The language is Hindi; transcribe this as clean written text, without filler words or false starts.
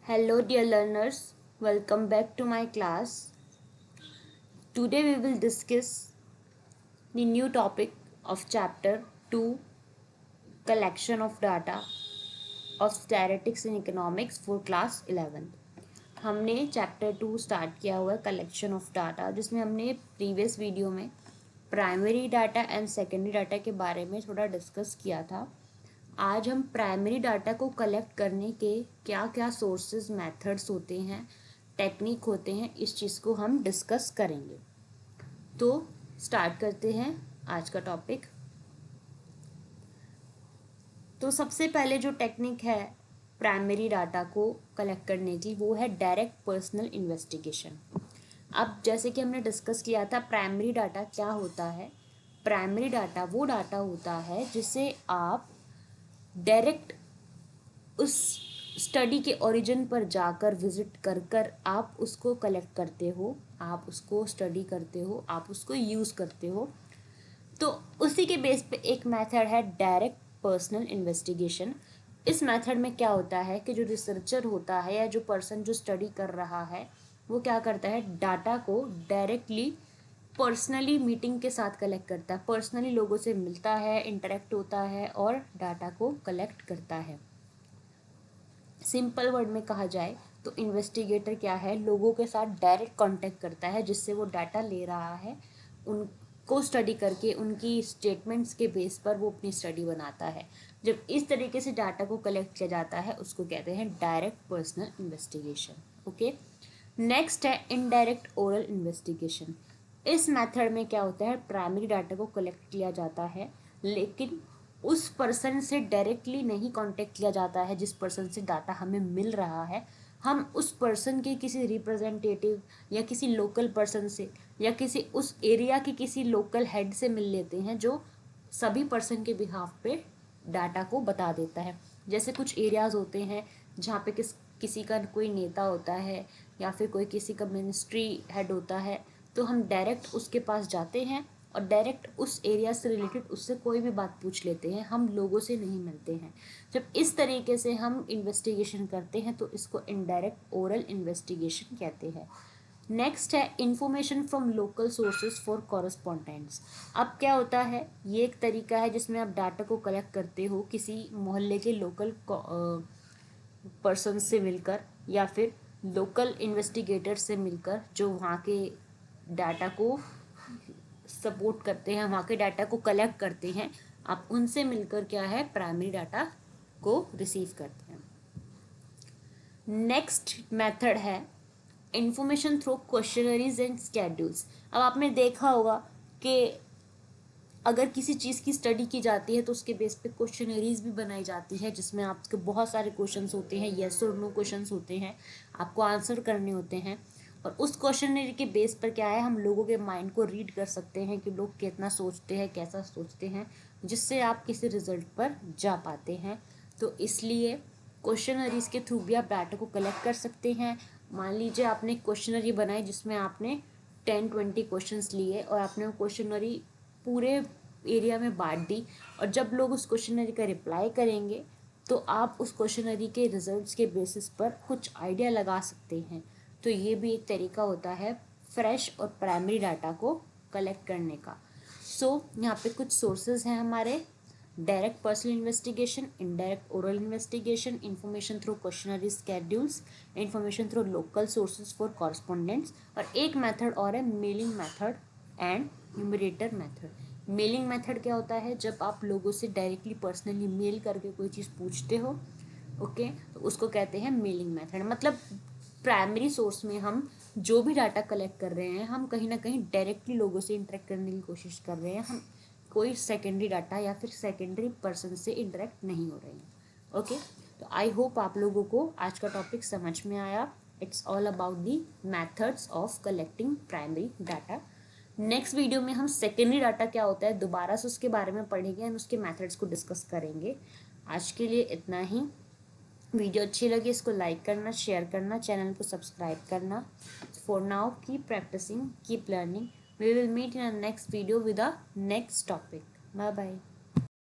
Hello, dear learners. Welcome back to my class. Today we will discuss the new topic of chapter 2, collection of data of statistics in economics for class 11. हमने चैप्टर 2 स्टार्ट किया हुआ है कलेक्शन ऑफ डाटा, जिसमें हमने प्रीवियस वीडियो में primary data and secondary data के बारे में थोड़ा डिस्कस किया था। आज हम प्राइमरी डाटा को कलेक्ट करने के क्या क्या सोर्सेज मेथड्स होते हैं, टेक्निक होते हैं, इस चीज़ को हम डिस्कस करेंगे। तो स्टार्ट करते हैं आज का टॉपिक। तो सबसे पहले जो टेक्निक है प्राइमरी डाटा को कलेक्ट करने की, वो है डायरेक्ट पर्सनल इन्वेस्टिगेशन। अब जैसे कि हमने डिस्कस किया था, प्राइमरी डाटा क्या होता है। प्राइमरी डाटा वो डाटा होता है जिसे आप डायरेक्ट उस स्टडी के ओरिजिन पर जाकर विजिट कर कर आप उसको कलेक्ट करते हो, आप उसको स्टडी करते हो, आप उसको यूज़ करते हो। तो उसी के बेस पे एक मेथड है डायरेक्ट पर्सनल इन्वेस्टिगेशन। इस मेथड में क्या होता है कि जो रिसर्चर होता है या जो पर्सन जो स्टडी कर रहा है, वो क्या करता है, डाटा को डायरेक्टली पर्सनली मीटिंग के साथ कलेक्ट करता है, पर्सनली लोगों से मिलता है, इंटरेक्ट होता है और डाटा को कलेक्ट करता है। सिंपल वर्ड में कहा जाए तो इन्वेस्टिगेटर क्या है, लोगों के साथ डायरेक्ट कांटेक्ट करता है, जिससे वो डाटा ले रहा है, उनको स्टडी करके उनकी स्टेटमेंट्स के बेस पर वो अपनी स्टडी बनाता है। जब इस तरीके से डाटा को कलेक्ट किया जाता है, उसको कहते हैं direct personal investigation. Okay, next है इनडायरेक्ट ओरल इन्वेस्टिगेशन। इस मेथड में क्या होता है, प्राइमरी डाटा को कलेक्ट किया जाता है, लेकिन उस पर्सन से डायरेक्टली नहीं कांटेक्ट किया जाता है जिस पर्सन से डाटा हमें मिल रहा है। हम उस पर्सन के किसी रिप्रेजेंटेटिव या किसी लोकल पर्सन से या किसी उस एरिया के किसी लोकल हेड से मिल लेते हैं, जो सभी पर्सन के बिहाफ पे डाटा को बता देता है। जैसे कुछ एरियाज़ होते हैं जहाँ पे किसी का कोई नेता होता है या फिर कोई किसी का मिनिस्ट्री हेड होता है, तो हम डायरेक्ट उसके पास जाते हैं और डायरेक्ट उस एरिया से रिलेटेड उससे कोई भी बात पूछ लेते हैं, हम लोगों से नहीं मिलते हैं। जब इस तरीके से हम इन्वेस्टिगेशन करते हैं तो इसको इनडायरेक्ट ओरल इन्वेस्टिगेशन कहते हैं। नेक्स्ट है information from local sources for correspondents. अब क्या होता है, ये एक तरीका है जिसमें आप डाटा को कलेक्ट करते हो किसी मोहल्ले के लोकल पर्सन से मिलकर या फिर लोकल इन्वेस्टिगेटर से मिलकर, जो वहाँ के डाटा को सपोर्ट करते हैं, वहाँ के डाटा को कलेक्ट करते हैं। आप उनसे मिलकर क्या है, प्राइमरी डाटा को रिसीव करते हैं। नेक्स्ट मेथड है information through questionnaires and schedules. अब आपने देखा होगा कि अगर किसी चीज़ की स्टडी की जाती है तो उसके बेस पे क्वेश्चनरीज भी बनाई जाती है, जिसमें आपके बहुत सारे क्वेश्चंस होते हैं, येस और नो क्वेश्चंस होते हैं, आपको आंसर करने होते हैं। और उस क्वेश्चनरी के बेस पर क्या है, हम लोगों के माइंड को रीड कर सकते हैं कि लोग कितना सोचते हैं, कैसा सोचते हैं, जिससे आप किसी रिजल्ट पर जा पाते हैं। तो इसलिए क्वेश्चनरीज के थ्रू भी आप डाटा को कलेक्ट कर सकते हैं। मान लीजिए आपने क्वेश्चनरी बनाई जिसमें आपने 10-20 क्वेश्चंस लिए और आपने वो क्वेश्चनरी पूरे एरिया में बांट दी, और जब लोग उस क्वेश्चनरी का रिप्लाई करेंगे तो आप उस क्वेश्चनरी के रिजल्ट्स के बेसिस पर कुछ आइडिया लगा सकते हैं। तो ये भी एक तरीका होता है फ्रेश और प्राइमरी डाटा को कलेक्ट करने का। यहाँ पे कुछ सोर्सेज हैं हमारे: direct personal investigation, indirect oral investigation, information through questionnaire schedules, information through local sources for correspondents, और एक मेथड और है mailing method and enumerator method. Mailing method क्या होता है, जब आप लोगों से डायरेक्टली पर्सनली मेल करके कोई चीज़ पूछते हो, ओके, तो उसको कहते हैं मेलिंग मेथड। मतलब प्राइमरी सोर्स में हम जो भी डाटा कलेक्ट कर रहे हैं, हम कहीं ना कहीं डायरेक्टली लोगों से इंटरेक्ट करने की कोशिश कर रहे हैं, हम कोई सेकेंडरी डाटा या फिर सेकेंडरी पर्सन से इंटरेक्ट नहीं हो रहे हैं। ओके, तो आई होप आप लोगों को आज का टॉपिक समझ में आया। It's all about the methods of collecting primary data. Next video में हम सेकेंडरी डाटा क्या होता है दोबारा से उसके बारे में पढ़ेंगे और उसके मेथड्स को डिस्कस करेंगे। आज के लिए इतना ही। वीडियो अच्छी लगी इसको लाइक करना, शेयर करना, चैनल को सब्सक्राइब करना। For now keep practising, keep learning. We will meet in a next video with a next topic. Bye bye.